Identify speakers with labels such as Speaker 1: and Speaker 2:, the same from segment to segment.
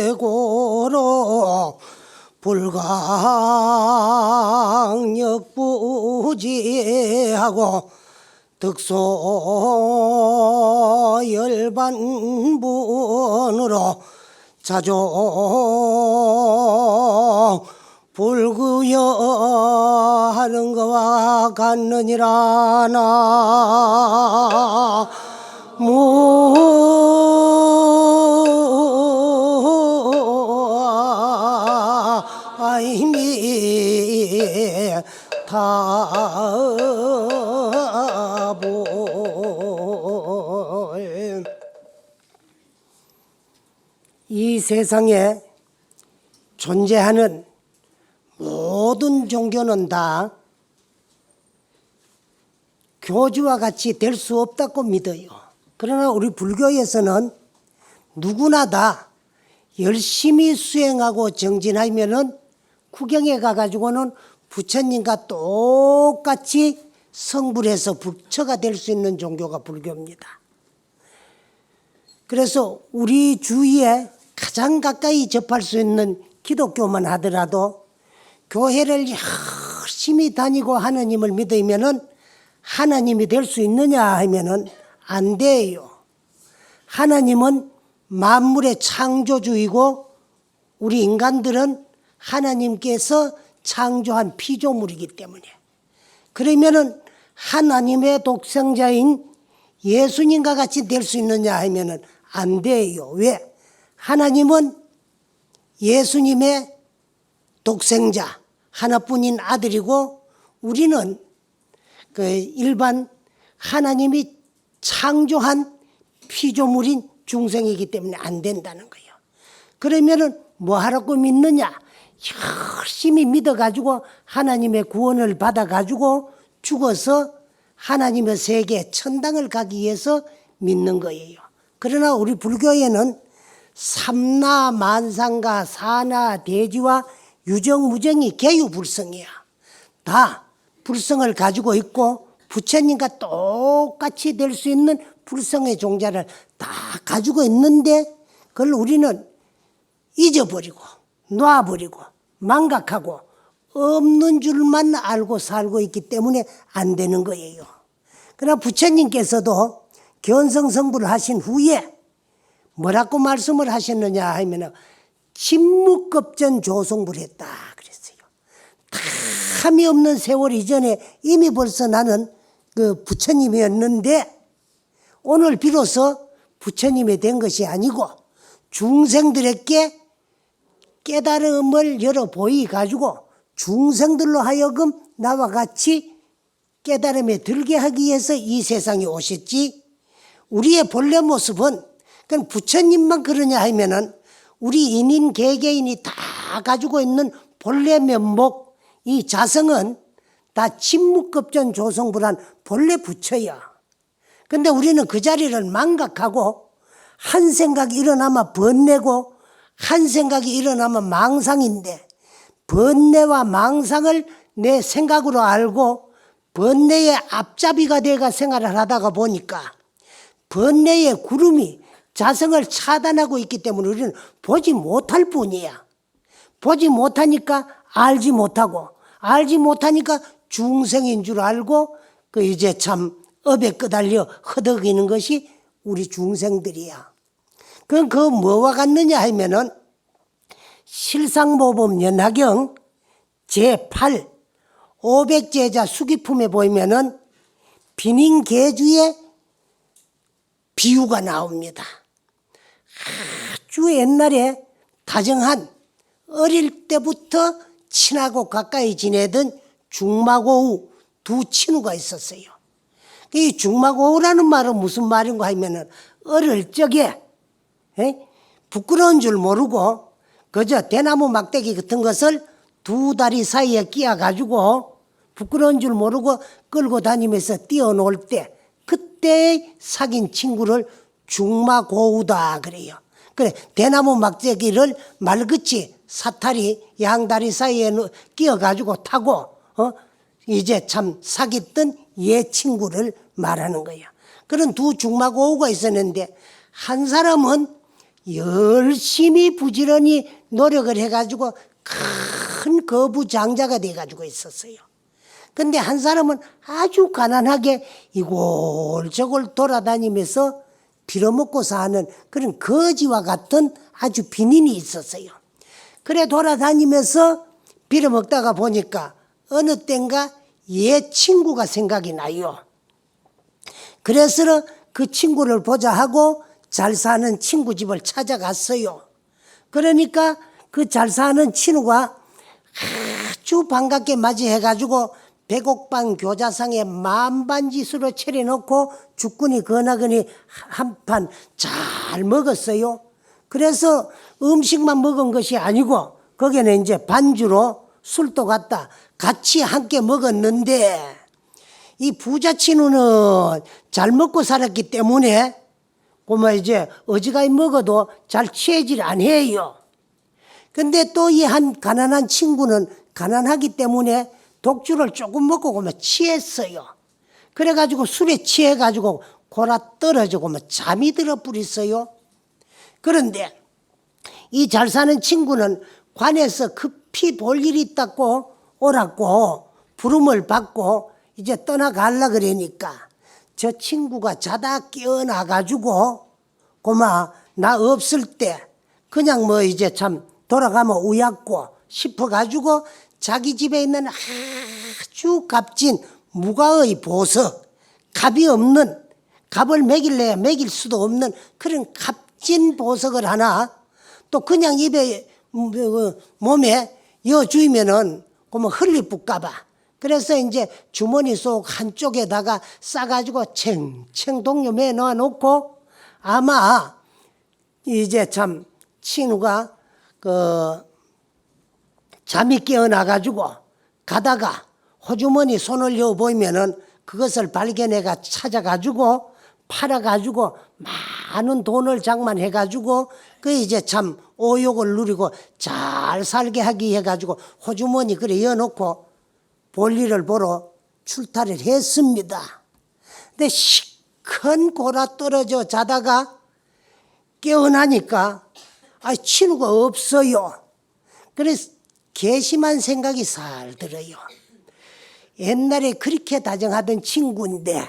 Speaker 1: 아등무지고로 불강역부지하고 득소 열반분으로 자조 불구여하는 것과 같느니라. 이 세상에 존재하는 모든 종교는 다 교주와 같이 될 수 없다고 믿어요. 그러나 우리 불교에서는 누구나 다 열심히 수행하고 정진하면은 구경에 가가지고는 부처님과 똑같이 성불해서 부처가 될 수 있는 종교가 불교입니다. 그래서 우리 주위에 가장 가까이 접할 수 있는 기독교만 하더라도 교회를 열심히 다니고 하나님을 믿으면은 하나님이 될 수 있느냐 하면은 안 돼요. 하나님은 만물의 창조주이고 우리 인간들은 하나님께서 창조한 피조물이기 때문에, 그러면은 하나님의 독생자인 예수님과 같이 될 수 있느냐 하면은 안 돼요. 왜? 하나님은 예수님의 독생자 하나뿐인 아들이고 우리는 그 일반 하나님이 창조한 피조물인 중생이기 때문에 안 된다는 거예요. 그러면은 뭐 하라고 믿느냐? 열심히 믿어가지고 하나님의 구원을 받아가지고 죽어서 하나님의 세계 천당을 가기 위해서 믿는 거예요. 그러나 우리 불교에는 삼나 만상가 사나 대지와 유정무정이 개유불성이야. 다 불성을 가지고 있고 부처님과 똑같이 될 수 있는 불성의 종자를 다 가지고 있는데 그걸 우리는 잊어버리고 놔버리고 망각하고 없는 줄만 알고 살고 있기 때문에 안 되는 거예요. 그러나 부처님께서도 견성성불을 하신 후에 뭐라고 말씀을 하셨느냐 하면 침묵급전 조성불을 했다 그랬어요. 탐이 없는 세월 이전에 이미 벌써 나는 그 부처님이었는데 오늘 비로소 부처님이 된 것이 아니고 중생들에게 깨달음을 열어 보이가지고 중생들로 하여금 나와 같이 깨달음에 들게 하기 위해서 이 세상에 오셨지, 우리의 본래 모습은 그냥 부처님만 그러냐 하면은 우리 인인 개개인이 다 가지고 있는 본래 면목, 이 자성은 다 침묵급전 조성불한 본래 부처야. 근데 우리는 그 자리를 망각하고 한 생각이 일어나면 번뇌고 한 생각이 일어나면 망상인데 번뇌와 망상을 내 생각으로 알고 번뇌의 앞잡이가 돼가 생활을 하다가 보니까 번뇌의 구름이 자성을 차단하고 있기 때문에 우리는 보지 못할 뿐이야. 보지 못하니까 알지 못하고 알지 못하니까 중생인 줄 알고 그 이제 참 업에 끄달려 허덕이는 것이 우리 중생들이야. 그럼 그 뭐와 같느냐 하면은 실상모범 연하경 제8 500제자 수기품에 보면은 비닝계주의 비유가 나옵니다. 아주 옛날에 다정한 어릴 때부터 친하고 가까이 지내던 중마고우 두 친구가 있었어요. 이 중마고우라는 말은 무슨 말인가 하면은 어릴 적에 부끄러운 줄 모르고 그저 대나무 막대기 같은 것을 두 다리 사이에 끼워가지고 부끄러운 줄 모르고 끌고 다니면서 뛰어놀 때 그때 사귄 친구를 중마고우다 그래요. 그래 대나무 막대기를 말끝이 사다리 양다리 사이에 끼워가지고 타고 이제 참 사귀었던 옛 친구를 말하는 거예요. 그런 두 중마고우가 있었는데 한 사람은 열심히 부지런히 노력을 해가지고 큰 거부장자가 돼가지고 있었어요. 근데 한 사람은 아주 가난하게 이골저골 돌아다니면서 빌어먹고 사는 그런 거지와 같은 아주 빈인이 있었어요. 그래 돌아다니면서 빌어먹다가 보니까 어느 땐가 옛 친구가 생각이 나요. 그래서 그 친구를 보자 하고 잘 사는 친구 집을 찾아갔어요. 그러니까 그 잘 사는 친구가 아주 반갑게 맞이해가지고 백옥방 교자상에 만반짓으로 차려놓고 죽거니 거나거니 한 판 잘 먹었어요. 그래서 음식만 먹은 것이 아니고 거기는 이제 반주로 술도 갖다 같이 함께 먹었는데 이 부자 친구는 잘 먹고 살았기 때문에 고마 이제 어지간히 먹어도 잘 취하질 않아요. 근데 또 이 한 가난한 친구는 가난하기 때문에 독주를 조금 먹고 고마 취했어요. 그래가지고 술에 취해가지고 골아 떨어지고 뭐 잠이 들어 뿌렸어요. 그런데 이 잘 사는 친구는 관에서 급히 볼 일이 있다고 오라고 부름을 받고 이제 떠나가려 그러니까 저 친구가 자다 깨어나가지고 고마 나 없을 때 그냥 뭐 이제 참 돌아가면 우약고 싶어가지고 자기 집에 있는 아주 값진 무가의 보석, 값이 없는, 값을 매길래야 매길 수도 없는 그런 값진 보석을 하나 또 그냥 입에 몸에 여주면은 그러면 흘리뿌까봐. 그래서 이제 주머니 속 한쪽에다가 싸가지고 챙챙 동요매 넣어놓고 아마 이제 참 친구가 잠이 깨어나가지고 가다가 호주머니 손을 여어 보이면은 그것을 발견해가 찾아가지고 팔아가지고 많은 돈을 장만해가지고 그 이제 참 오욕을 누리고 잘 살게 하기 해가지고 호주머니 그래 여놓고 볼일을 보러 출타를 했습니다. 근데 시큰 골아 떨어져 자다가 깨어나니까 친구가 없어요. 그래서 괘씸한 생각이 살 들어요. 옛날에 그렇게 다정하던 친구인데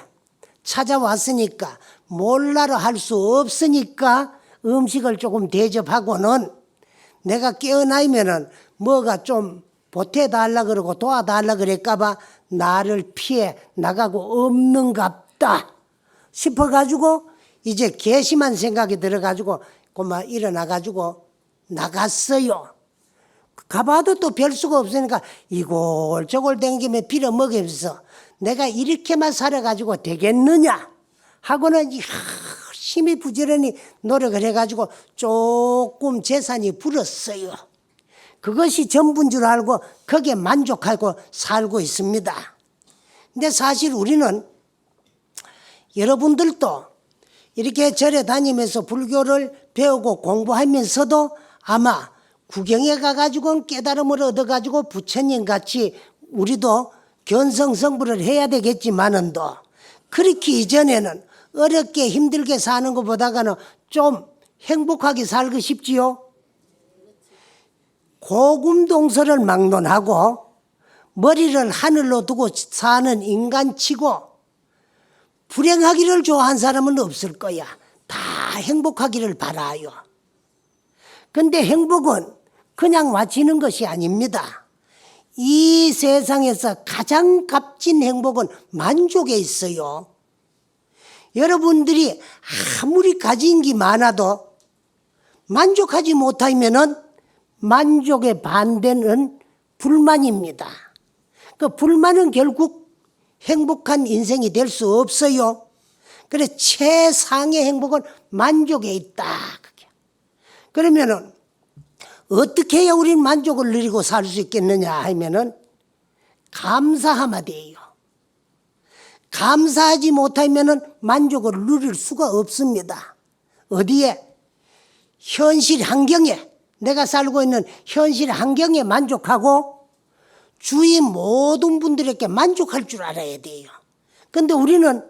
Speaker 1: 찾아왔으니까 몰라라 할 수 없으니까 음식을 조금 대접하고는 내가 깨어나면은 뭐가 좀 보태달라 그러고 도와달라 그럴까봐 나를 피해 나가고 없는갑다 싶어가지고 이제 괘씸한 생각이 들어가지고 그만 일어나가지고 나갔어요. 가봐도 또 별 수가 없으니까 이골저골 댕기며 빌어먹으면서 내가 이렇게만 살아가지고 되겠느냐 하고는 열심히 부지런히 노력을 해가지고 조금 재산이 불었어요. 그것이 전부인 줄 알고 거기에 만족하고 살고 있습니다. 근데 사실 우리는 여러분들도 이렇게 절에 다니면서 불교를 배우고 공부하면서도 아마 구경에 가가지고 깨달음을 얻어가지고 부처님 같이 우리도 견성성불을 해야 되겠지만은도 그렇게 이전에는 어렵게 힘들게 사는 것보다는 좀 행복하게 살고 싶지요. 고금동서를 막론하고 머리를 하늘로 두고 사는 인간치고 불행하기를 좋아하는 사람은 없을 거야. 다 행복하기를 바라요. 근데 행복은 그냥 와지는 것이 아닙니다. 이 세상에서 가장 값진 행복은 만족에 있어요. 여러분들이 아무리 가진 게 많아도 만족하지 못하면은 만족의 반대는 불만입니다. 그 불만은 결국 행복한 인생이 될 수 없어요. 그래 최상의 행복은 만족에 있다. 그러면은 어떻게 해야 우리는 만족을 누리고 살 수 있겠느냐 하면은 감사하면 돼요. 감사하지 못하면은 만족을 누릴 수가 없습니다. 어디에? 현실 환경에, 내가 살고 있는 현실 환경에 만족하고 주위 모든 분들 이렇게 만족할 줄 알아야 돼요. 근데 우리는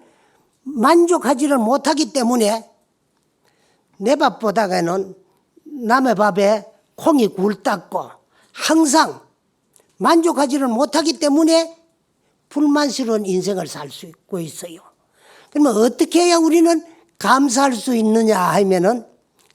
Speaker 1: 만족하지를 못하기 때문에 내 밥보다는 남의 밥에 콩이 굴렀고 항상 만족하지를 못하기 때문에 불만스러운 인생을 살 수 있고 있어요. 그러면 어떻게 해야 우리는 감사할 수 있느냐 하면은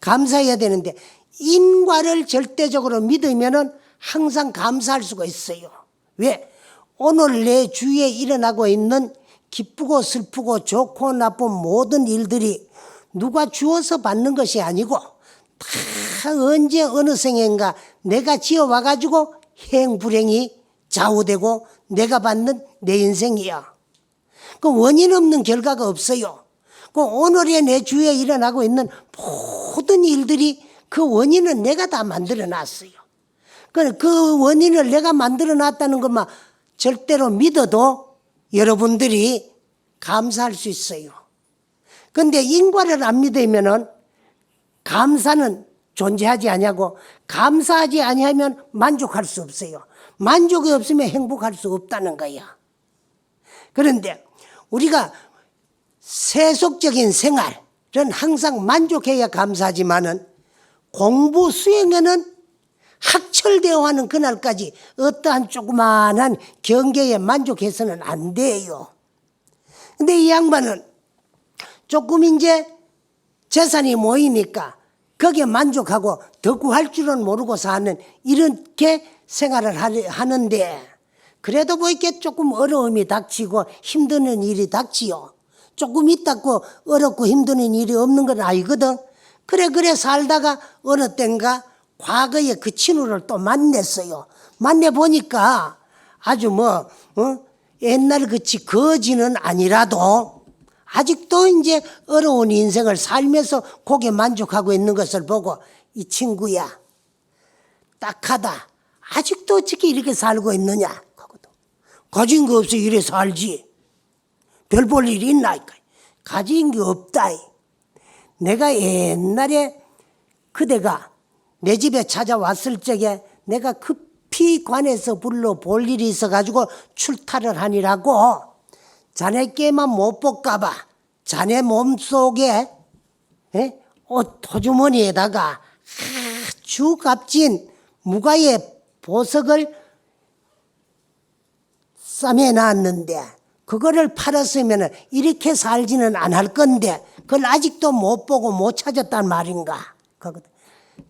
Speaker 1: 감사해야 되는데 인과를 절대적으로 믿으면은 항상 감사할 수가 있어요. 왜? 오늘 내 주위에 일어나고 있는 기쁘고 슬프고 좋고 나쁜 모든 일들이 누가 주어서 받는 것이 아니고 다 언제 어느 생인가 내가 지어와가지고 행불행이 좌우되고 내가 받는 내 인생이야. 그 원인 없는 결과가 없어요. 그 오늘의 내 주위에 일어나고 있는 모든 일들이 그 원인은 내가 다 만들어 놨어요. 그 원인을 내가 만들어 놨다는 것만 절대로 믿어도 여러분들이 감사할 수 있어요. 그런데 인과를 안 믿으면은 감사는 존재하지 아니하고 감사하지 아니하면 만족할 수 없어요. 만족이 없으면 행복할 수 없다는 거야. 그런데 우리가 세속적인 생활은 항상 만족해야 감사하지만은 공부 수행에는 학철되어 하는 그날까지 어떠한 조그마한 경계에 만족해서는 안 돼요. 근데 이 양반은 조금 이제 재산이 모이니까 거기에 만족하고 더 구할 줄은 모르고 사는 이렇게 생활을 하는데 그래도 뭐 이렇게 조금 어려움이 닥치고 힘드는 일이 닥치요. 조금 있다고 어렵고 힘드는 일이 없는 건 아니거든. 그래 살다가 어느 땐가 과거에 그 친구를 또 만났어요. 만나보니까 아주 옛날 그치 거지는 아니라도 아직도 이제 어려운 인생을 살면서 거기에 만족하고 있는 것을 보고 이 친구야 딱하다. 아직도 어떻게 이렇게 살고 있느냐. 가진 거 없어 이래 살지. 별 볼 일이 있나. 가진 게 없다. 내가 옛날에 그대가 내 집에 찾아왔을 적에 내가 급히 관에서 불러 볼 일이 있어가지고 출타를 하니라고 자네께만 못 볼까봐 자네 몸속에 옷 토주머니에다가 아주 값진 무가의 보석을 싸매놨는데 그거를 팔았으면 이렇게 살지는 않을 건데 그걸 아직도 못 보고 못 찾았단 말인가.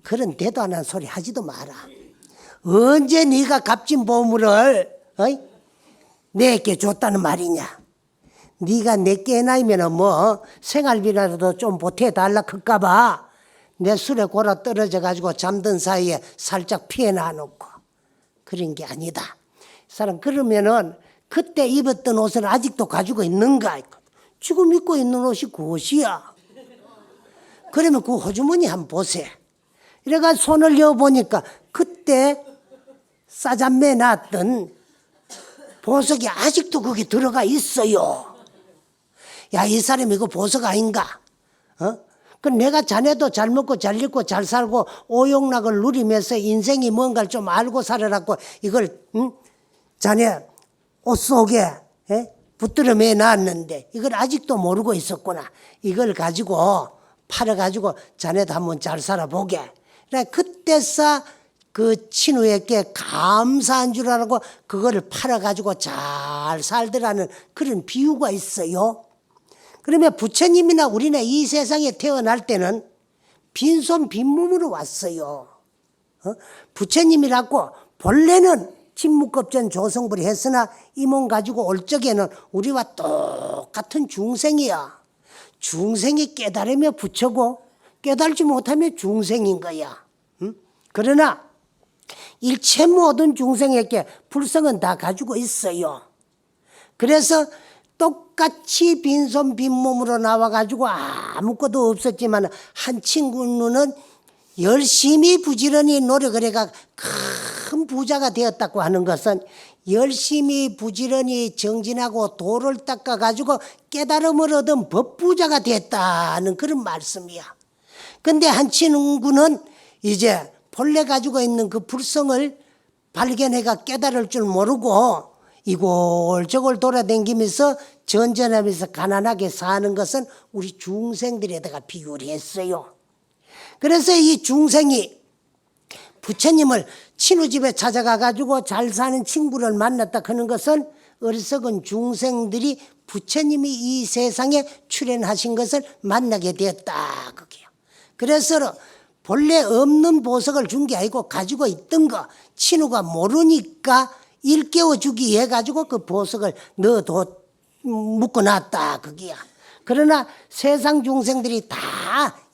Speaker 1: 그런 대도 안 하는 소리 하지도 마라. 언제 네가 값진 보물을 내게 줬다는 말이냐. 네가 내게 나이면 생활비라도 좀 보태달라 할까봐 내 술에 골아 떨어져 가지고 잠든 사이에 살짝 피해 놔놓고 그런 게 아니다. 사람 그러면은 그때 입었던 옷을 아직도 가지고 있는가? 지금 입고 있는 옷이 그 옷이야. 그러면 그 호주머니 한번 보세요. 이래가 손을 여보니까 그때 싸잡매 놨던 보석이 아직도 거기 들어가 있어요. 야, 이 사람이 이거 보석 아닌가? 그 내가 자네도 잘 먹고 잘 입고 잘 살고 오용락을 누리면서 인생이 뭔가를 좀 알고 살아라고 이걸 자네 옷 속에 붙들어 매 놨는데 이걸 아직도 모르고 있었구나. 이걸 가지고 팔아가지고 자네도 한번 잘 살아보게. 그때서 그 친구에게 감사한 줄 알고 그거를 팔아가지고 잘 살더라는 그런 비유가 있어요. 그러면 부처님이나 우리는 이 세상에 태어날 때는 빈손 빈몸으로 왔어요. 부처님이라고 본래는 침묵급전 조성불이 했으나 이 몸 가지고 올 적에는 우리와 똑같은 중생이야. 중생이 깨달으며 부처고 깨달지 못하면 중생인 거야. 그러나 일체 모든 중생에게 불성은 다 가지고 있어요. 그래서 똑같이 빈손 빈몸으로 나와가지고 아무것도 없었지만 한 친구는 열심히 부지런히 노력을 해가 큰 부자가 되었다고 하는 것은 열심히 부지런히 정진하고 도를 닦아가지고 깨달음을 얻은 법부자가 됐다는 그런 말씀이야. 근데 한 친구는 이제 본래 가지고 있는 그 불성을 발견해가 깨달을 줄 모르고 이골저골 돌아다니면서 전전하면서 가난하게 사는 것은 우리 중생들에다가 비유를 했어요. 그래서 이 중생이 부처님을 친구 집에 찾아가 가지고 잘 사는 친구를 만났다 하는 것은 어리석은 중생들이 부처님이 이 세상에 출현하신 것을 만나게 되었다 그게요. 그래서 본래 없는 보석을 준 게 아니고 가지고 있던 거 친구가 모르니까 일깨워 주기 위해 가지고 그 보석을 묶어놨다 그게야. 그러나 세상 중생들이 다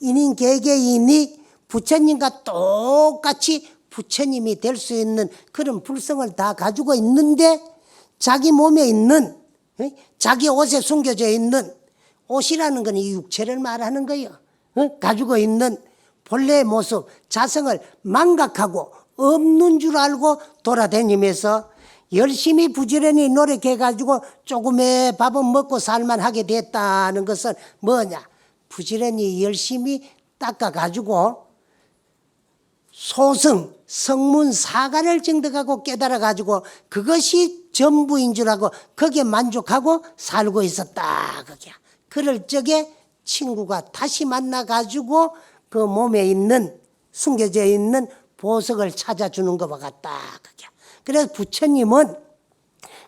Speaker 1: 인인 개개인이 부처님과 똑같이 부처님이 될 수 있는 그런 불성을 다 가지고 있는데 자기 몸에 있는 자기 옷에 숨겨져 있는 옷이라는 건 이 육체를 말하는 거예요. 가지고 있는 본래의 모습 자성을 망각하고 없는 줄 알고 돌아다니면서 열심히 부지런히 노력해가지고 조금의 밥은 먹고 살만하게 됐다는 것은 뭐냐? 부지런히 열심히 닦아가지고 소승, 성문, 사가를 증득하고 깨달아가지고 그것이 전부인 줄 알고 거기에 만족하고 살고 있었다. 그게. 그럴 적에 친구가 다시 만나가지고 그 몸에 있는 숨겨져 있는 보석을 찾아주는 것과 같다. 그게. 그래서 부처님은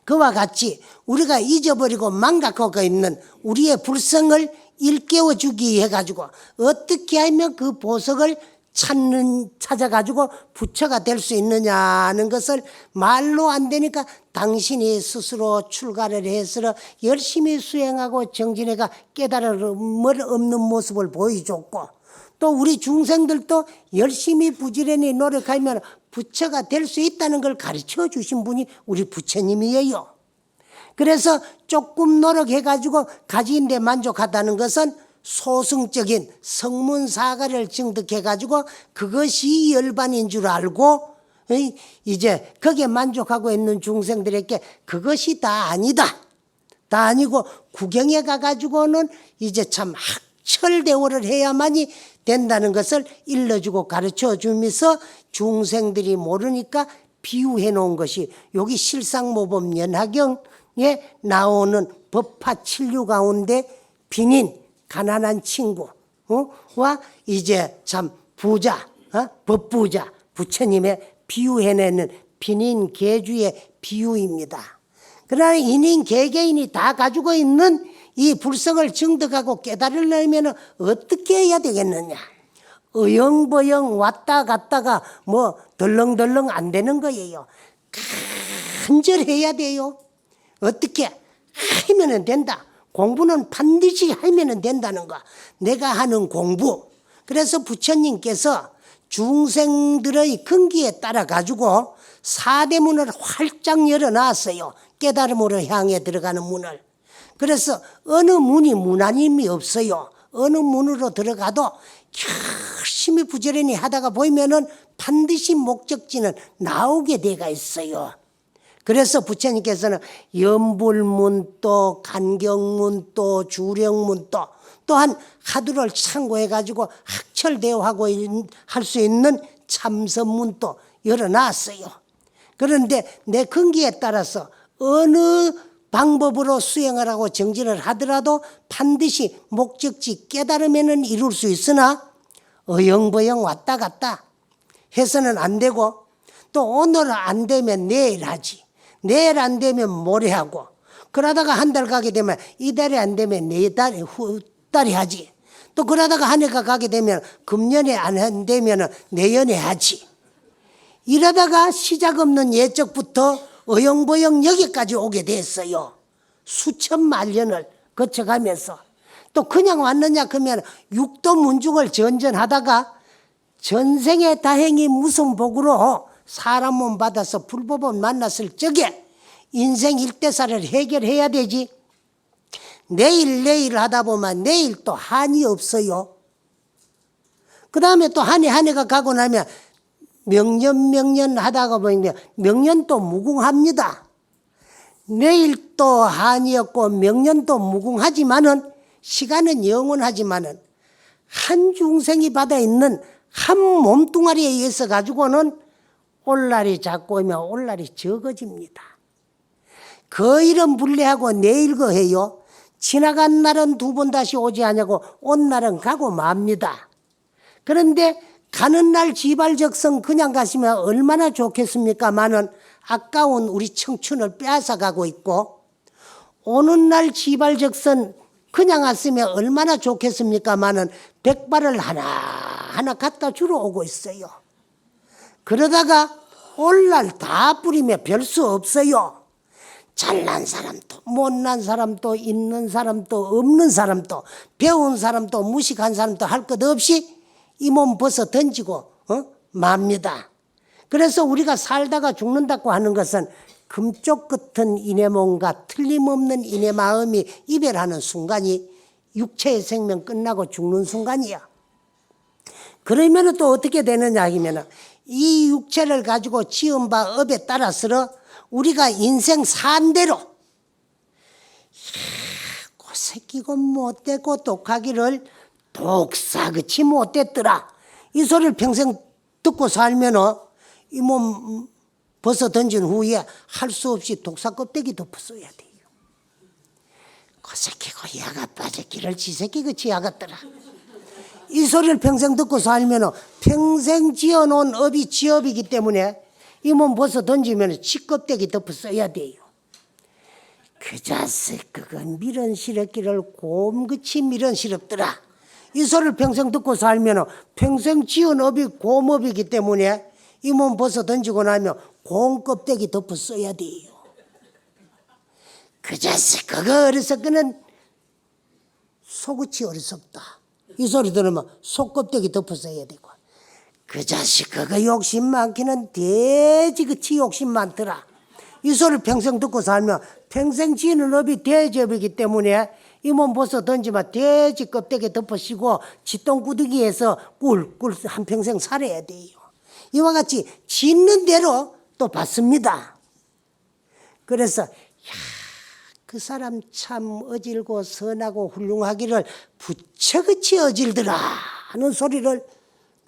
Speaker 1: 그와 같이 우리가 잊어버리고 망각하고 있는 우리의 불성을 일깨워 주기 위해 가지고 어떻게 하면 그 보석을 찾아가지고 부처가 될 수 있느냐는 것을 말로 안 되니까 당신이 스스로 출가를 해서 열심히 수행하고 정진해가 깨달음을 없는 모습을 보여줬고 또 우리 중생들도 열심히 부지런히 노력하면 부처가 될 수 있다는 걸 가르쳐 주신 분이 우리 부처님이에요. 그래서 조금 노력해가지고 가진 데 만족하다는 것은 소승적인 성문사가를 증득해가지고 그것이 열반인 줄 알고 이제 거기에 만족하고 있는 중생들에게 그것이 다 아니다. 다 아니고 구경에 가가지고는 이제 참 학철대오를 해야만이 된다는 것을 일러주고 가르쳐 주면서 중생들이 모르니까 비유해 놓은 것이 여기 실상모범 연화경에 나오는 법화 칠류 가운데 빈인 가난한 친구와 이제 참 부자, 법부자 부처님의 비유해내는 빈인 계주의 비유입니다. 그러나 인인 개개인이 다 가지고 있는 이 불성을 증득하고 깨달으려면 어떻게 해야 되겠느냐? 어영버영 왔다 갔다가 뭐 덜렁덜렁 안 되는 거예요. 간절해야 돼요. 어떻게 하면 된다. 공부는 반드시 하면 된다는 거. 내가 하는 공부. 그래서 부처님께서 중생들의 근기에 따라 가지고 사대문을 활짝 열어놨어요. 깨달음으로 향해 들어가는 문을. 그래서 어느 문이 무난힘이 없어요. 어느 문으로 들어가도 열심히 부지런히 하다가 보이면은 반드시 목적지는 나오게 돼가 있어요. 그래서 부처님께서는 연불문도 간경문도 주령문도 또한 하두를 참고해 가지고 학철대오하고 할 수 있는 참선문도 열어놨어요. 그런데 내 근기에 따라서 어느 방법으로 수행을 하고 정진을 하더라도 반드시 목적지 깨달으면 이룰 수 있으나 어영버영 왔다 갔다 해서는 안 되고 또 오늘 안 되면 내일 하지. 내일 안 되면 모레 하고 그러다가 한 달 가게 되면 이달이 안 되면 내달 후달이 하지. 또 그러다가 한 해가 가게 되면 금년에 안 되면 내년에 하지. 이러다가 시작 없는 예적부터 어영버영 여기까지 오게 됐어요. 수천만 년을 거쳐가면서 또 그냥 왔느냐 그러면 육도 문중을 전전하다가 전생에 다행히 무슨 복으로 사람 몸 받아서 불법을 만났을 적에 인생 일대사를 해결해야 되지. 내일 하다 보면 내일 또 한이 없어요. 그 다음에 또 한 해가 가고 나면 명년 하다가 보면 명년 또 무궁합니다. 내일 또 한이었고 명년 또 무궁하지만은 시간은 영원하지만은 한 중생이 받아 있는 한 몸뚱아리에 의해서 가지고는 올날이 작고 오면 올날이 적어집니다. 그 일은 불례하고 내일 거 해요. 지나간 날은 두 번 다시 오지 않냐고 온 날은 가고 맙니다. 그런데 가는 날 지발적성 그냥 가시면 얼마나 좋겠습니까마는 아까운 우리 청춘을 빼앗아 가고 있고, 오는 날 지발적선 그냥 왔으면 얼마나 좋겠습니까마는 백발을 하나하나 갖다 주러 오고 있어요. 그러다가 올 날 다 뿌리면 별 수 없어요. 잘난 사람도 못난 사람도 있는 사람도 없는 사람도 배운 사람도 무식한 사람도 할 것 없이 이 몸 벗어 던지고 맙니다. 그래서 우리가 살다가 죽는다고 하는 것은 금쪽 같은 이내 몸과 틀림없는 이내 마음이 이별하는 순간이 육체의 생명 끝나고 죽는 순간이야. 그러면 또 어떻게 되느냐 하면 이 육체를 가지고 지은 바 업에 따라서 우리가 인생 산 대로 고새끼고 못되고 독하기를 독사그치 못됐더라. 이 소리를 평생 듣고 살면 이 몸 벗어 던진 후에 할 수 없이 독사 껍데기 덮어써야 돼요. 고새끼고 야가 빠졌기를 지새끼그치 야갔더라. 이 소리를 평생 듣고 살면 평생 지어놓은 업이 지업이기 때문에 이 몸 벗어 던지면 지 껍데기 덮어써야 돼요. 그 자식 그건 미련스럽기를 곰그치 미련스럽더라. 이 소리를 평생 듣고 살면 평생 지은 업이 곰업이기 때문에 이 몸 벗어 던지고 나면 곰 껍데기 덮어 써야 돼요. 그 자식 그거 어리석기는 속으치 어리석다. 이 소리 들으면 속 껍데기 덮어 써야 되고, 그 자식 그거 욕심 많기는 돼지그치 욕심 많더라. 이 소리를 평생 듣고 살면 평생 지는 업이 돼지업이기 때문에 이 몸 벗어 던지면 돼지 껍데기 덮어씌고 쥐똥구덩이에서 꿀꿀 한평생 살아야 돼요. 이와 같이 짓는 대로 또 받습니다. 그래서 그 사람 참 어질고 선하고 훌륭하기를 부처같이 어질더라 하는 소리를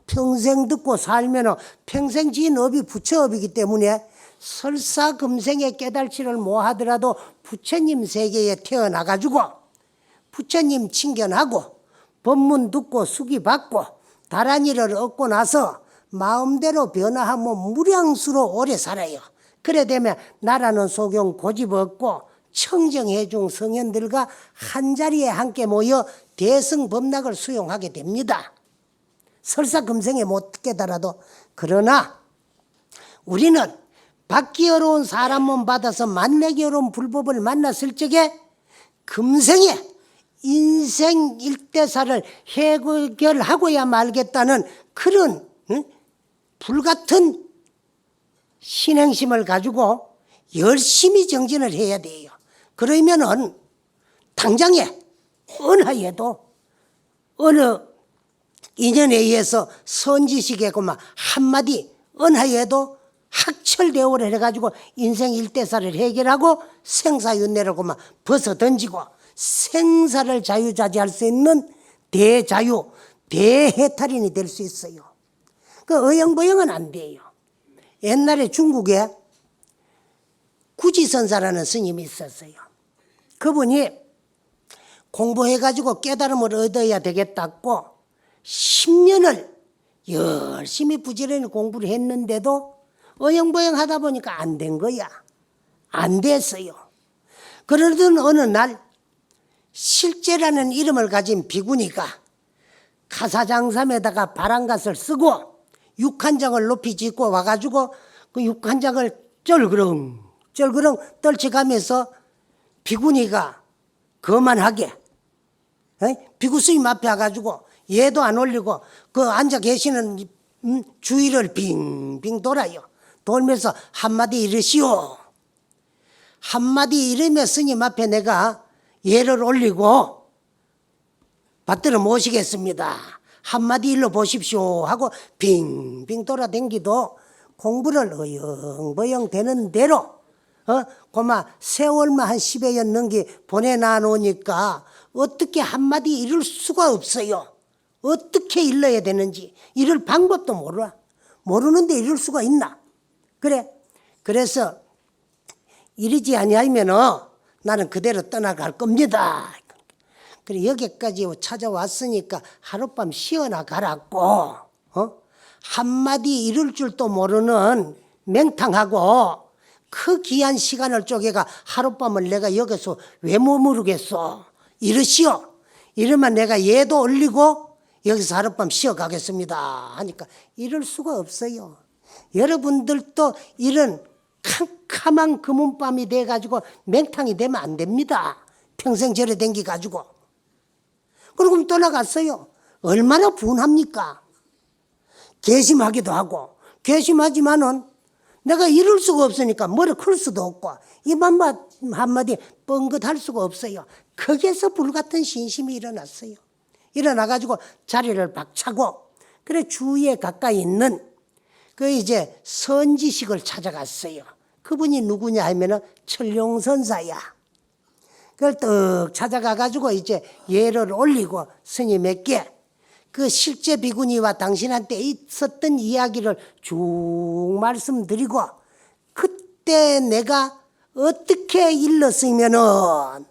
Speaker 1: 평생 듣고 살면 평생 지은 업이 부처업이기 때문에 설사 금생에 깨달지를 못하더라도 부처님 세계에 태어나가지고 부처님 칭견하고 법문 듣고 수기 받고 다란이를 얻고 나서 마음대로 변화하면 무량수로 오래 살아요. 그래 되면 나라는 소경 고집 없고 청정해중 성현들과 한자리에 함께 모여 대승법락을 수용하게 됩니다. 설사 금생에 못 깨달아도. 그러나 우리는 받기 어려운 사람 몸 받아서 만나기 어려운 불법을 만났을 적에 금생에 인생 일대사를 해결하고야 말겠다는 그런 불같은 신행심을 가지고 열심히 정진을 해야 돼요. 그러면은 당장에 은하에도 어느 인연에 의해서 선지식에고만 한마디 은하에도 학철대오를 해가지고 인생 일대사를 해결하고 생사윤회라고만 벗어 던지고 생사를 자유자재할 수 있는 대자유, 대해탈인이 될 수 있어요. 그 어영부영은 안 돼요. 옛날에 중국에 구지선사라는 스님이 있었어요. 그분이 공부해가지고 깨달음을 얻어야 되겠다고 10년을 열심히 부지런히 공부를 했는데도 어영부영 하다 보니까 안 된 거야. 안 됐어요. 그러던 어느 날 실제라는 이름을 가진 비구니가 가사장삼에다가 바람갓을 쓰고 육한장을 높이 짓고 와가지고 그 육한장을 쩔그렁 떨쳐가면서 비구니가 거만하게 비구스님 앞에 와가지고 얘도 안 올리고 그 앉아 계시는 주위를 빙빙 돌아요. 돌면서 한마디 이르시오. 한마디 이르며 스님 앞에 내가 얘를 올리고 받들어 모시겠습니다. 한마디 일러 보십시오 하고 빙빙 돌아댕기도 공부를 어영버영 되는 대로 고마 세월만 한 10여 년 넘게 보내놔 놓으니까 어떻게 한마디 이룰 수가 없어요. 어떻게 일러야 되는지 이럴 방법도 몰라. 모르는데 이룰 수가 있나. 그래서 이러지 아니하면은 나는 그대로 떠나갈 겁니다. 그래 여기까지 찾아왔으니까 하룻밤 쉬어나 가라고 한마디 이룰 줄도 모르는 맹탕하고 그 귀한 시간을 쪼개가 하룻밤을 내가 여기서 왜 머무르겠어. 이러시오. 이러면 내가 예도 올리고 여기서 하룻밤 쉬어가겠습니다 하니까 이럴 수가 없어요. 여러분들도 이런 캄캄한 금은밤이 돼가지고 맹탕이 되면 안 됩니다. 평생 절에 댕기가지고. 그러고 떠나갔어요. 얼마나 분합니까? 괘씸하기도 하고 괘씸하지만은 내가 이룰 수가 없으니까 머리 클 수도 없고 입 한마디 뻥긋할 수가 없어요. 거기에서 불같은 신심이 일어났어요. 일어나가지고 자리를 박차고 그래 주위에 가까이 있는 그 이제 선지식을 찾아갔어요. 그분이 누구냐 하면은 철룡선사야. 그걸 떡 찾아가가지고 이제 예를 올리고 스님에게 그 실제 비구니와 당신한테 있었던 이야기를 쭉 말씀드리고 그때 내가 어떻게 일렀으면은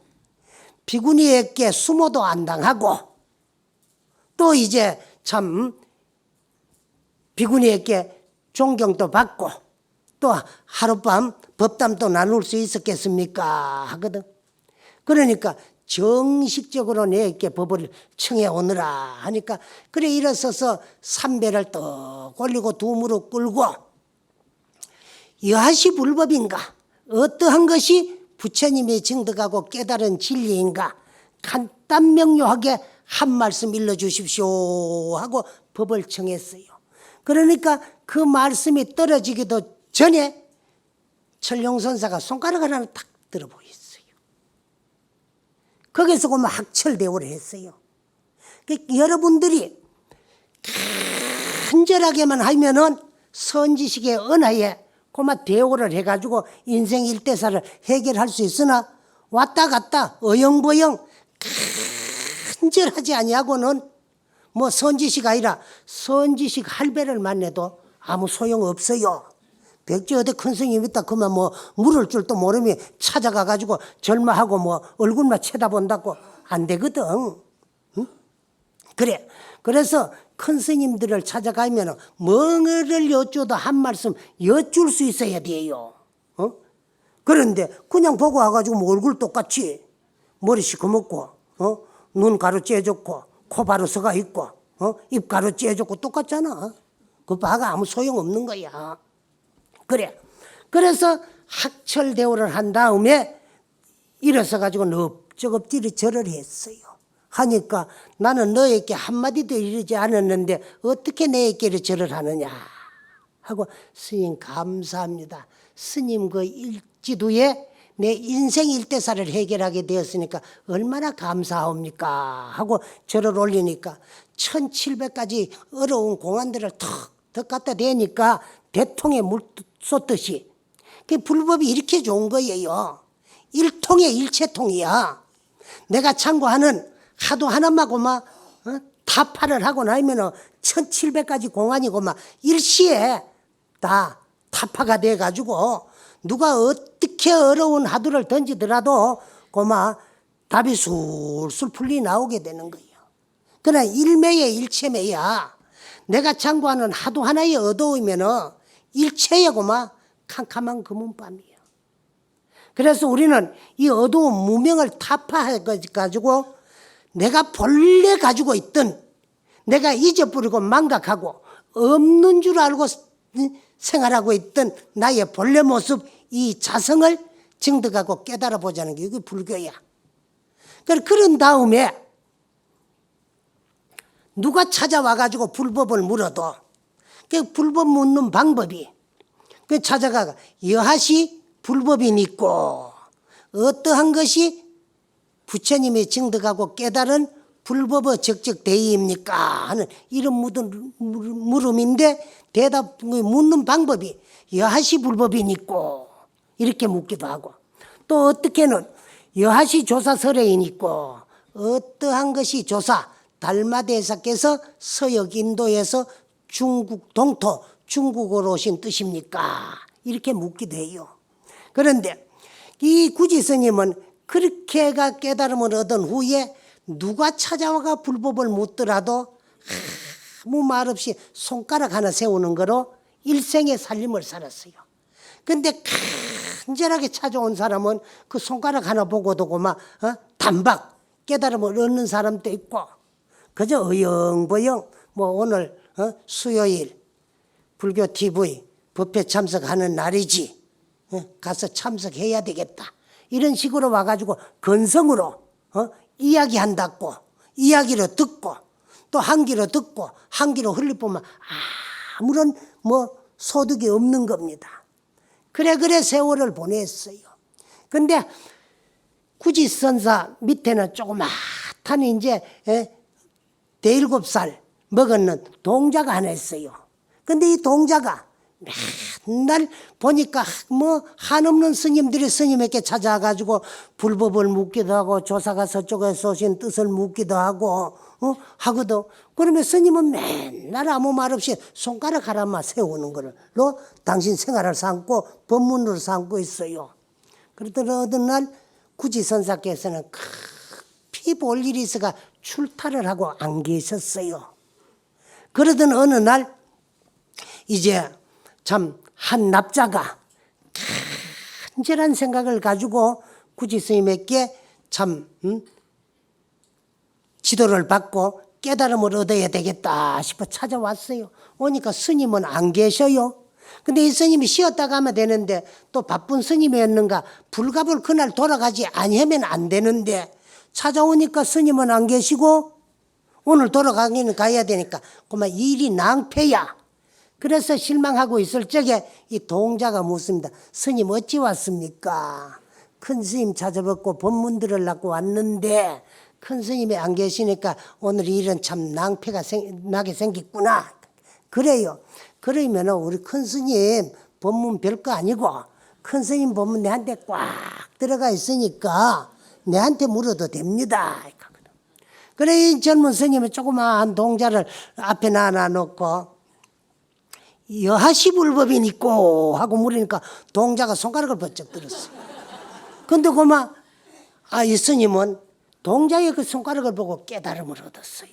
Speaker 1: 비구니에게 수모도 안 당하고 또 이제 참 비구니에게 존경도 받고 또 하룻밤 법담도 나눌 수 있었겠습니까 하거든. 그러니까 정식적으로 내게 법을 청해 오느라 하니까 그래 일어서서 삼배를 떡 올리고 두 무릎 꿇고 여하시 불법인가 어떠한 것이 부처님이 증득하고 깨달은 진리인가 간단 명료하게 한 말씀 일러주십시오 하고 법을 청했어요. 그러니까 그 말씀이 떨어지기도 전에 철룡선사가 손가락 하나를 탁 들어 보였어요. 거기서 그만 학철대오를 했어요. 여러분들이 간절하게만 하면은 선지식의 은하에 그만 대오를 해가지고 인생 일대사를 해결할 수 있으나 왔다 갔다 어영부영 간절하지 아니하고는 뭐 선지식 아니라 선지식 할배를 만나도 아무 소용없어요. 백제 어디 큰 스님 있다 그만 뭐 물을 줄도 모르며 찾아가가지고 절마하고 뭐 얼굴만 쳐다본다고 안 되거든. 응? 그래. 그래서 큰 스님들을 찾아가면 뭐를 여쭈도 한 말씀 여쭐 수 있어야 돼요. 그런데 그냥 보고 와가지고 뭐 얼굴 똑같이 머리 시커멓고 눈 가로 째졌고 코 바로 서가 있고 입 가로 째졌고 똑같잖아. 그 바가 아무 소용없는 거야. 그래. 그래서 학철대오를 한 다음에 일어서 가지고 넙적엎드려 절을 했어요. 하니까 나는 너에게 한마디도 이르지 않았는데 어떻게 내에게 절을 하느냐 하고 스님 감사합니다. 스님 그 일지도에 내 인생 일대사를 해결하게 되었으니까 얼마나 감사합니까 하고 절을 올리니까 1700가지 어려운 공안들을 턱 갖다 대니까 대통에 물 쏟듯이 그 불법이 이렇게 좋은 거예요. 일통의 일체통이야. 내가 참고하는 하도 하나마고만 타파를 하고 나면은 1700가지 공안이고만 일시에 다 타파가 돼가지고 누가 어떻게 어려운 하두를 던지더라도 고마 답이 술술 풀리 나오게 되는 거예요. 그러나 일매의 일체매야. 내가 참고하는 하도 하나의 어두우면은 일체의 고마 캄캄한 금은밤이에요. 그래서 우리는 이 어두운 무명을 타파해가지고 내가 본래 가지고 있던 내가 잊어버리고 망각하고 없는 줄 알고 생활하고 있던 나의 본래 모습 이 자성을 증득하고 깨달아 보자는 게 이게 불교야. 그런 다음에 누가 찾아와가지고 불법을 물어도 그 불법 묻는 방법이 그 찾아가 여하시 불법인 있고 어떠한 것이 부처님이 증득하고 깨달은 불법의 적적대의입니까 하는 이런 물음인데 대답 묻는 방법이 여하시 불법인 있고 이렇게 묻기도 하고 또 어떻게는 여하시 조사 설해인 있고 어떠한 것이 조사 달마대사께서 서역 인도에서 중국 동토 중국으로 오신 뜻입니까 이렇게 묻기도 해요. 그런데 이 구지 스님은 그렇게가 깨달음을 얻은 후에 누가 찾아와가 불법을 묻더라도 아무 말 없이 손가락 하나 세우는 거로 일생의 살림을 살았어요. 근데 간절하게 찾아온 사람은 그 손가락 하나 보고도 고마 단박 깨달음을 얻는 사람도 있고, 그저 어영부영 뭐 오늘 수요일 불교 TV 법회 참석하는 날이지, 가서 참석해야 되겠다, 이런 식으로 와가지고 건성으로 이야기한다고, 이야기를 듣고 또 한 귀로 듣고 한 귀로 흘릴 뿐만 아무런 뭐 소득이 없는 겁니다. 그래 세월을 보냈어요. 근데 구지선사 밑에는 조그맣한 이제 17살 먹었는 동자가 하나 있어요. 근데 이 동자가 맨날 보니까 뭐 한없는 스님들이 스님에게 찾아가지고 불법을 묻기도 하고 조사가 서쪽에서 오신 뜻을 묻기도 하고 하거든. 그러면 스님은 맨날 아무 말 없이 손가락 하나만 세우는 거로 당신 생활을 삼고 법문으로 삼고 있어요. 그러더니 어느 날 구지선사께서는 급히 볼 일이 있어가 출타를 하고 안 계셨어요. 그러던 어느 날 이제 참 한 납자가 간절한 생각을 가지고 구지 스님에게 참 지도를 받고 깨달음을 얻어야 되겠다 싶어 찾아왔어요. 오니까 스님은 안 계셔요. 근데 이 스님이 쉬었다 가면 되는데 또 바쁜 스님이었는가, 불갑을 그날 돌아가지 아니하면 안 되는데 찾아오니까 스님은 안 계시고 오늘 돌아가기는 가야 되니까 그만 일이 낭패야. 그래서 실망하고 있을 적에 이 동자가 묻습니다. 스님 어찌 왔습니까? 큰 스님 찾아뵙고 법문 들으려고 왔는데 큰 스님이 안 계시니까 오늘 일은 참 낭패가 나게 생겼구나. 그래요. 그러면 우리 큰 스님 법문 별거 아니고 큰 스님 법문 내한테 꽉 들어가 있으니까 내한테 물어도 됩니다. 그래 이 젊은 스님이 조그마한 동자를 앞에 놔놓고 여하시불법인 있고 하고 물으니까 동자가 손가락을 번쩍 들었어. 근데 그만 이 스님은 동자의 그 손가락을 보고 깨달음을 얻었어요.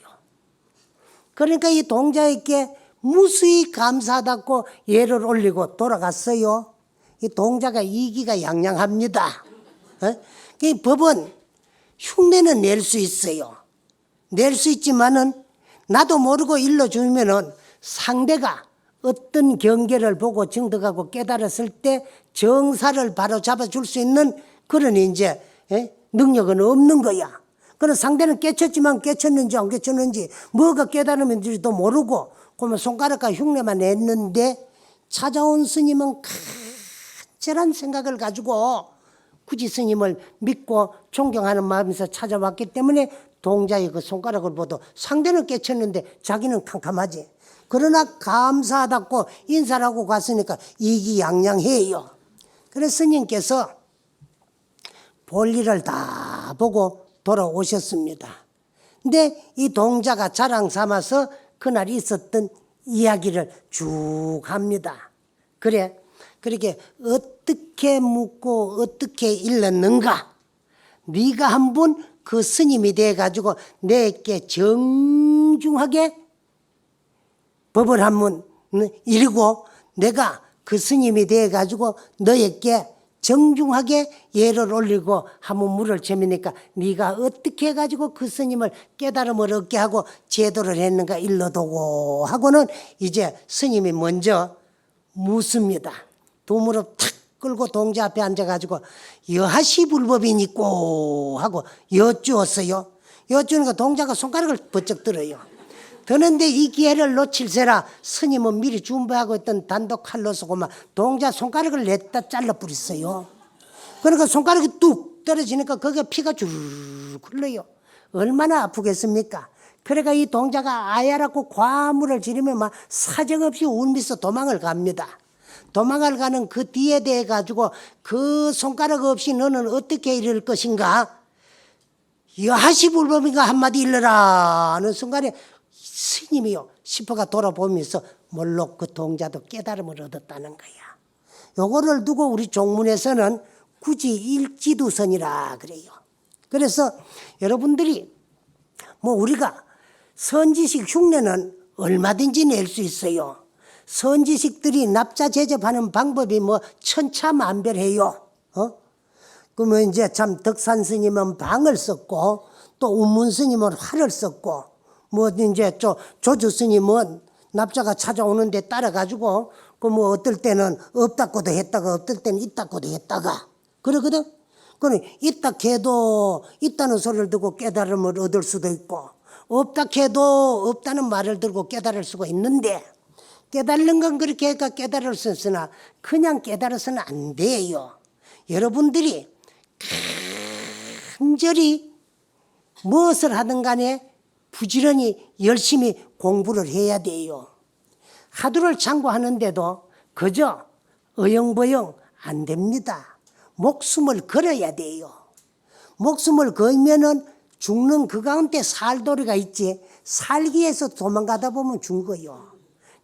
Speaker 1: 그러니까 이 동자에게 무수히 감사하다고 예를 올리고 돌아갔어요. 이 동자가 이기가 양양합니다. 이 법은 흉내는 낼 수 있어요. 낼 수 있지만은 나도 모르고 일러주면은 상대가 어떤 경계를 보고 증득하고 깨달았을 때 정사를 바로 잡아줄 수 있는 그런 이제 능력은 없는 거야. 그런 상대는 깨쳤지만 깨쳤는지 안 깨쳤는지 뭐가 깨달으면지도 모르고 그러면 손가락과 흉내만 냈는데 찾아온 스님은 간절한 생각을 가지고 구지 스님을 믿고 존경하는 마음에서 찾아왔기 때문에 동자의 그 손가락을 보도 상대는 깨쳤는데 자기는 캄캄하지. 그러나 감사하다고 인사를 하고 갔으니까 이기양양해요. 그래서 스님께서 볼일을 다 보고 돌아오셨습니다. 근데 이 동자가 자랑 삼아서 그날 있었던 이야기를 쭉 합니다. 그렇게 어떻게 묻고 어떻게 일렀는가? 네가 한번 그 스님이 돼가지고 내게 정중하게 법을 한번 이루고 내가 그 스님이 돼가지고 너에게 정중하게 예를 올리고 한번 물을 채미니까 네가 어떻게 해가지고 그 스님을 깨달음을 얻게 하고 제도를 했는가 일러도고 하고는 이제 스님이 먼저 묻습니다. 두 무릎 탁 끌고 동자 앞에 앉아가지고 여하시 불법인 있고 하고 여쭈었어요. 여쭈니까 동자가 손가락을 번쩍 들어요. 드는데 이 기회를 놓칠세라 스님은 미리 준비하고 있던 단독 칼로 쏘고만 동자 손가락을 냈다 잘라 버렸어요. 그러니까 손가락이 뚝 떨어지니까 거기에 피가 줄 흘러요. 얼마나 아프겠습니까? 그러니까 이 동자가 아야라고 과물을 지르면 막 사정없이 울면서 도망을 갑니다. 도망을 가는 그 뒤에 대해 가지고 그 손가락 없이 너는 어떻게 이럴 것인가? 여하시불법인가 한마디 일러라 하는 순간에 스님이요 싶어가 돌아보면서 몰록 그 동자도 깨달음을 얻었다는 거야. 요거를 두고 우리 종문에서는 굳이 일지도선이라 그래요. 그래서 여러분들이 뭐 우리가 선지식 흉내는 얼마든지 낼 수 있어요. 선지식들이 납자 제접하는 방법이 뭐 천차만별해요. 그러면 이제 참 덕산 스님은 방을 썼고 또 운문 스님은 활을 썼고 뭐 이제 조주 스님은 납자가 찾아오는데 따라가지고 그 뭐 어떨 때는 없다고도 했다가 어떨 때는 있다고도 했다가 그러거든. 그럼 있다 해도 있다는 소리를 듣고 깨달음을 얻을 수도 있고 없다 해도 없다는 말을 들고 깨달을 수가 있는데 깨달는 건 그렇게 해가 깨달을 수 있으나 그냥 깨달아서는 안 돼요. 여러분들이 간절히 무엇을 하든 간에 부지런히 열심히 공부를 해야 돼요. 하두를 참고하는데도 그저 어영부영 안 됩니다. 목숨을 걸어야 돼요. 목숨을 걸면은 죽는 그 가운데 살도리가 있지 살기 위해서 도망가다 보면 죽어요.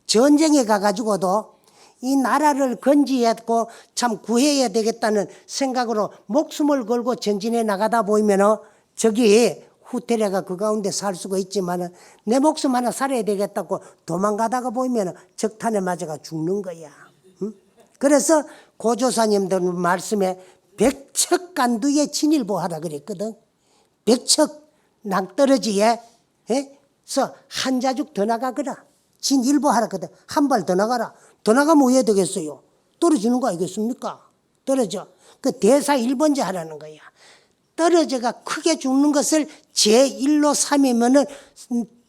Speaker 1: 전쟁에 가가지고도 이 나라를 건지했고 참 구해야 되겠다는 생각으로 목숨을 걸고 전진해 나가다 보면은 저기 후퇴래가 그 가운데 살 수가 있지만은 내 목숨 하나 살아야 되겠다고 도망가다가 보면은 적탄에 맞아가 죽는 거야. 응? 그래서 고조사님들 말씀에 백척간두에 진일보하라 그랬거든. 백척 낭떠러지에 서 한 자죽 더 나가거라. 진일보하라 거든. 한 발 더 나가라. 더 나가면 왜 되겠어요? 떨어지는 거 아니겠습니까? 떨어져. 그 대사 1번째 하라는 거야. 떨어져가 크게 죽는 것을 제1로 삼으면은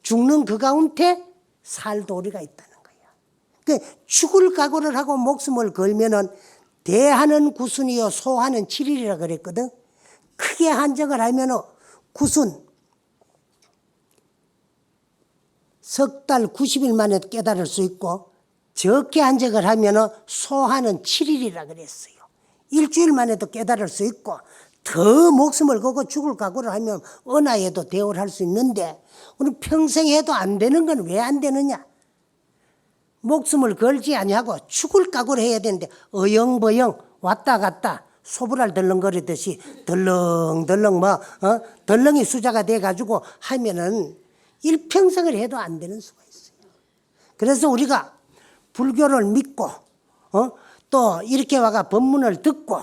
Speaker 1: 죽는 그 가운데 살 도리가 있다는 거야. 그 죽을 각오를 하고 목숨을 걸면은 대하는 구순이요 소하는 7일이라 그랬거든. 크게 한정을 하면은 구순 석 달 90일 만에 깨달을 수 있고 적게 한정을 하면은 소하는 7일이라 그랬어요. 일주일 만에도 깨달을 수 있고 더 목숨을 걸고 죽을 각오를 하면 은하에도 대우를 할 수 있는데 우리 평생 해도 안 되는 건 왜 안 되느냐? 목숨을 걸지 아니하고 죽을 각오를 해야 되는데 어영버영 왔다 갔다 소불알 덜렁거리듯이 덜렁덜렁 덜렁이 수자가 돼가지고 하면은 일평생을 해도 안 되는 수가 있어요. 그래서 우리가 불교를 믿고 또 이렇게 와가 법문을 듣고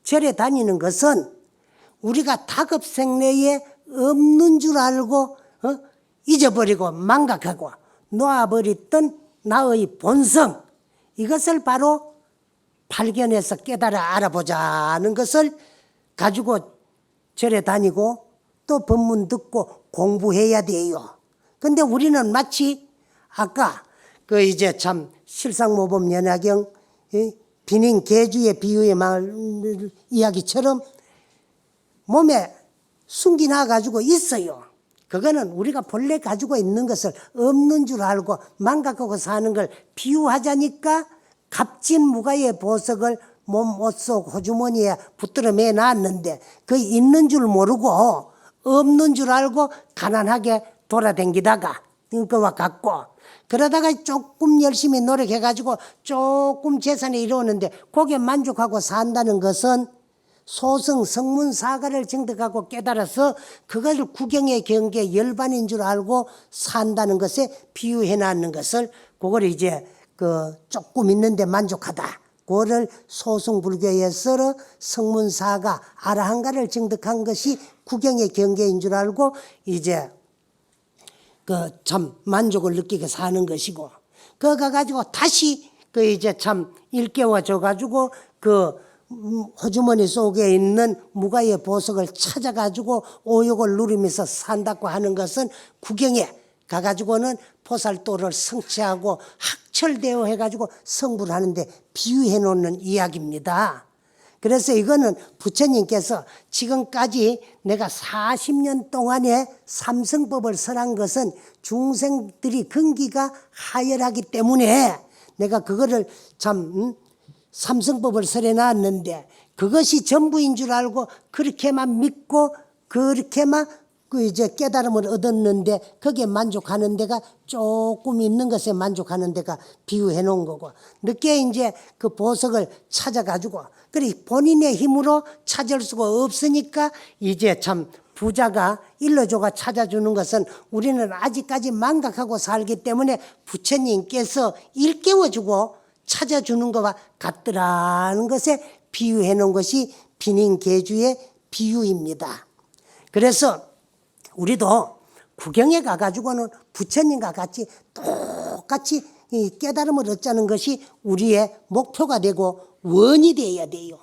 Speaker 1: 절에 다니는 것은 우리가 다급생내에 없는 줄 알고 잊어버리고 망각하고 놓아버렸던 나의 본성 이것을 바로 발견해서 깨달아 알아보자는 것을 가지고 절에 다니고 또 법문 듣고 공부해야 돼요. 근데 우리는 마치 아까 그 이제 참 실상모범 연화경 비닝 개주의 비유의 말 이야기처럼 몸에 숨기나 가지고 있어요. 그거는 우리가 본래 가지고 있는 것을 없는 줄 알고 망각하고 사는 걸 비유하자니까 값진 무가의 보석을 몸 옷 속 호주머니에 붙들어 매 놨는데 그 있는 줄 모르고 없는 줄 알고 가난하게 돌아다니다가 그와 같고 그러다가 조금 열심히 노력해가지고 조금 재산이 이루었는데 거기에 만족하고 산다는 것은 소승 성문사가를 증득하고 깨달아서 그것을 구경의 경계 열반인 줄 알고 산다는 것에 비유해 놨는 것을 그걸 이제 그 조금 있는데 만족하다. 그거를 소승불교에서 성문사가 아라한가를 증득한 것이 구경의 경계인 줄 알고 이제 그 참 만족을 느끼게 사는 것이고 그거 가지고 다시 그 이제 참 일깨워져 가지고 그 호주머니 속에 있는 무가의 보석을 찾아 가지고 오욕을 누리면서 산다고 하는 것은 구경에 가 가지고는 보살도를 성취하고 학철대오 해 가지고 성불을 하는데 비유해 놓는 이야기입니다. 그래서 이거는 부처님께서 지금까지 내가 40년 동안에 삼성법을 설한 것은 중생들이 근기가 하열하기 때문에 내가 그거를 참 삼성법을 설해 놨는데 그것이 전부인 줄 알고 그렇게만 믿고 그렇게만 그 이제 깨달음을 얻었는데 거기에 만족하는 데가 조금 있는 것에 만족하는 데가 비유해 놓은 거고, 늦게 이제 그 보석을 찾아가지고 그리 본인의 힘으로 찾을 수가 없으니까 이제 참 부자가 일러줘가 찾아주는 것은 우리는 아직까지 망각하고 살기 때문에 부처님께서 일깨워주고 찾아주는 것과 같더라는 것에 비유해 놓은 것이 비닝계주의 비유입니다. 그래서 우리도 구경에 가가지고는 부처님과 같이 똑같이 이 깨달음을 얻자는 것이 우리의 목표가 되고 원이 되어야 돼요.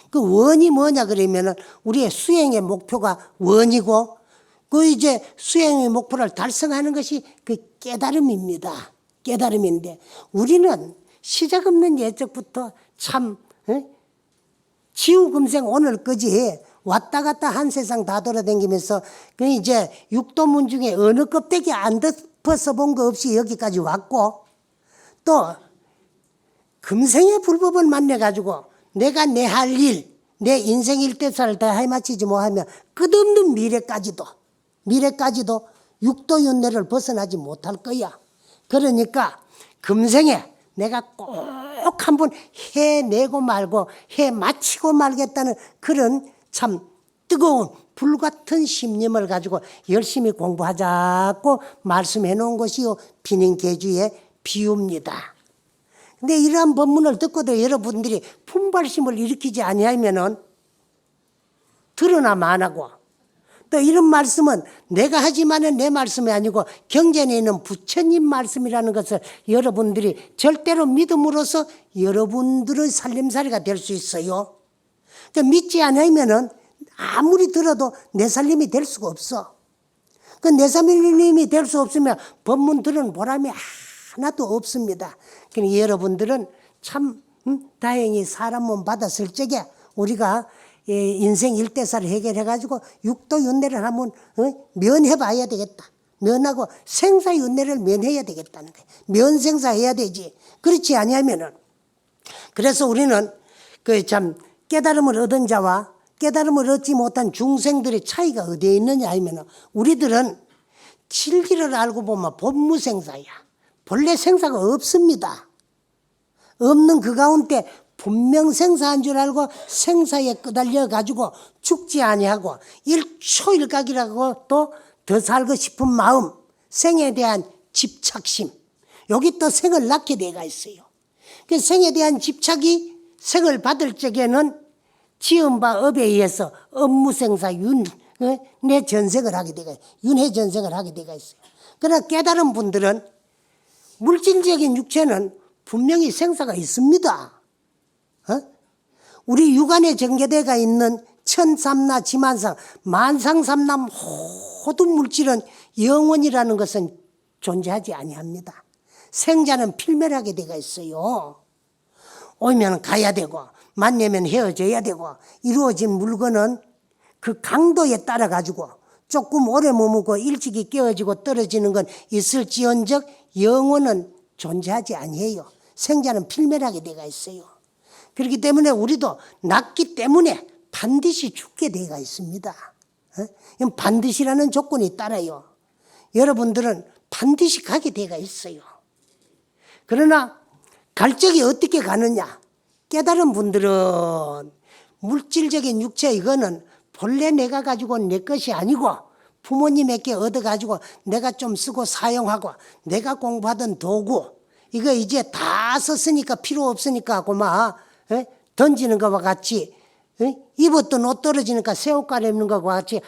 Speaker 1: 그 원이 뭐냐 그러면은 우리의 수행의 목표가 원이고, 그 이제 수행의 목표를 달성하는 것이 그 깨달음입니다. 깨달음인데 우리는 시작 없는 예적부터 참 지우금생 오늘까지 왔다 갔다 한 세상 다 돌아다니면서 그 이제 육도문 중에 어느 껍데기 안 덮어서 본 거 없이 여기까지 왔고, 또 금생의 불법을 만나가지고 내가 내 할 일, 내 인생 일대사를 다 해마치지 못하면 끝없는 미래까지도 육도윤회를 벗어나지 못할 거야. 그러니까 금생에 내가 꼭 한번 해내고 말고 해마치고 말겠다는 그런 참 뜨거운 불같은 심념을 가지고 열심히 공부하자고 말씀해 놓은 것이요 비닝계주의 비유입니다. 근데 이러한 법문을 듣고도 여러분들이 분발심을 일으키지 아니하면은 드러나면 안 하고, 또 이런 말씀은 내가 하지만은 내 말씀이 아니고 경전에 있는 부처님 말씀이라는 것을 여러분들이 절대로 믿음으로써 여러분들의 살림살이가 될 수 있어요. 그러니까 믿지 않으면은 아무리 들어도 내 살림이 될 수가 없어. 그 내 살림이 될 수 없으면 법문 들은 보람이 하나도 없습니다. 그러니까 여러분들은 참 다행히 사람 몸 받았을 적에 우리가 인생 일대사를 해결해가지고 육도윤회를 한번 면해봐야 되겠다. 면하고 생사윤회를 면해야 되겠다는 거예요. 면생사해야 되지. 그렇지 아니하면은, 그래서 우리는 그 참 깨달음을 얻은 자와 깨달음을 얻지 못한 중생들의 차이가 어디에 있느냐 하면은, 우리들은 진리를 알고 보면 법무생사야. 본래 생사가 없습니다. 없는 그 가운데 분명 생사한 줄 알고 생사에 끄달려 가지고 죽지 아니하고 일초일각이라고 또 더 살고 싶은 마음, 생에 대한 집착심, 여기 또 생을 낳게 돼가 있어요. 그 생에 대한 집착이 생을 받을 적에는 지은 바 업에 의해서 업무생사 윤회 전생을 하게 되가, 윤회 전생을 하게 되가 있어요. 그러나 깨달은 분들은 물질적인 육체는 분명히 생사가 있습니다. 우리 육안에 전개되어 있는 천삼나 지만상 만상삼남 모든 물질은 영원이라는 것은 존재하지 아니합니다. 생자는 필멸하게 되어 있어요. 오면 가야 되고 만나면 헤어져야 되고, 이루어진 물건은 그 강도에 따라 가지고 조금 오래 머무고 일찍이 깨어지고 떨어지는 건 있을지언정 영원은 존재하지 아니해요. 생자는 필멸하게 되어 있어요. 그렇기 때문에 우리도 낳기 때문에 반드시 죽게 되어 있습니다. 반드시라는 조건이 따라요. 여러분들은 반드시 가게 되어 있어요. 그러나 갈 적이 어떻게 가느냐? 깨달은 분들은 물질적인 육체 이거는 본래 내가 가지고 내 것이 아니고 부모님에게 얻어가지고 내가 좀 쓰고 사용하고 내가 공부하던 도구 이거 이제 다 썼으니까 필요 없으니까 하고 막 던지는 것과 같이 입었던 옷 떨어지니까 새 옷 갈아입는 것과 같이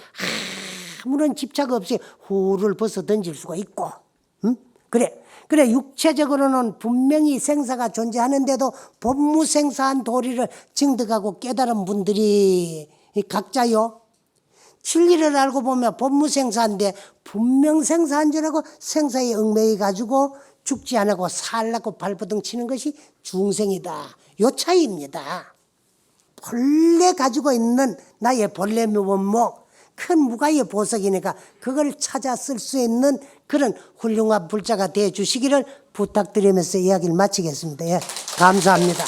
Speaker 1: 아무런 집착 없이 후를 벗어 던질 수가 있고, 그래 육체적으로는 분명히 생사가 존재하는데도 법무생사한 도리를 증득하고 깨달은 분들이 각자요 진리를 알고 보면 법무생사인데 분명생사한 줄 알고 생사에 얽매여 가지고 죽지 않고 살라고 발버둥 치는 것이 중생이다. 요 차이입니다. 본래 가지고 있는 나의 본래 면목 큰 무가의 보석이니까 그걸 찾아 쓸 수 있는 그런 훌륭한 불자가 되어 주시기를 부탁드리면서 이야기를 마치겠습니다. 예, 감사합니다.